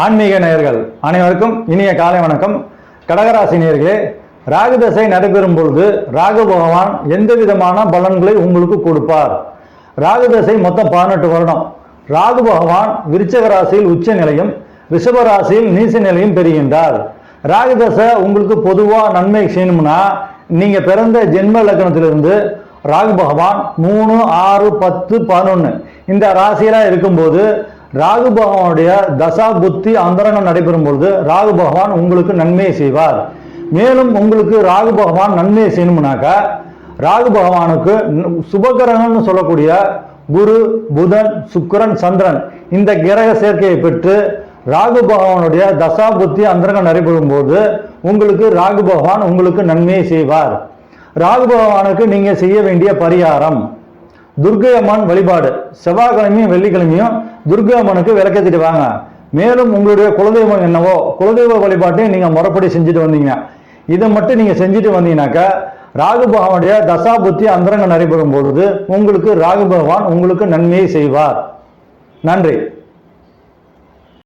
ஆன்மீக நேயர்கள் அனைவருக்கும் இனிய காலை வணக்கம். கடகராசி நேயர்களே, ராகு தசை நடைபெறும் பொழுது ராகு பகவான் எந்த விதமான பலன்களை உங்களுக்கு கொடுப்பார்? ராகு தசை மொத்தம் 18 வருடம். ராகு பகவான் விருச்சிக ராசியில் உச்ச நிலையும் ரிஷப ராசியில் நீச நிலையும் பெறுகின்றார். ராகு தசை உங்களுக்கு பொதுவா நன்மை செய்யணும்னா நீங்க பிறந்த ஜென்ம லக்னத்திலிருந்து ராகு பகவான் 3, 6, 10, 11 இந்த ராசியெல்லாம் இருக்கும்போது ராகு பகவானுடைய தசா புத்தி அந்தரங்கம் நடைபெறும் பொழுது ராகு பகவான் உங்களுக்கு நன்மையை செய்வார். மேலும் உங்களுக்கு ராகு பகவான் நன்மையை செய்யணும்னாக்கா ராகு பகவானுக்கு சுபகிரகம்னு சொல்லக்கூடிய குரு, புதன், சுக்கிரன், சந்திரன் இந்த கிரக சேர்க்கையை பெற்று ராகு பகவானுடைய தசா புத்தி அந்தரங்கம் நடைபெறும் போது உங்களுக்கு ராகு பகவான் உங்களுக்கு நன்மையை செய்வார். ராகு பகவானுக்கு நீங்க செய்ய வேண்டிய பரிகாரம் துர்க்கை அம்மன் வழிபாடு. செவ்வாய்க்கிழமையும் வெள்ளிக்கிழமையும் துர்க்கை அம்மனுக்கு விளக்கத்திட்டு வாங்க. மேலும் உங்களுடைய குலதெய்வம் என்னவோ குலதெய்வ வழிபாட்டையும் நீங்க முறைப்படி செஞ்சுட்டு வந்தீங்க. இதை மட்டும் நீங்க செஞ்சுட்டு வந்தீங்கன்னாக்கா ராகு பகவானுடைய தசா புத்தி அந்தரங்கம் நடைபெறும் பொழுது உங்களுக்கு ராகு பகவான் உங்களுக்கு நன்மையை செய்வார். நன்றி.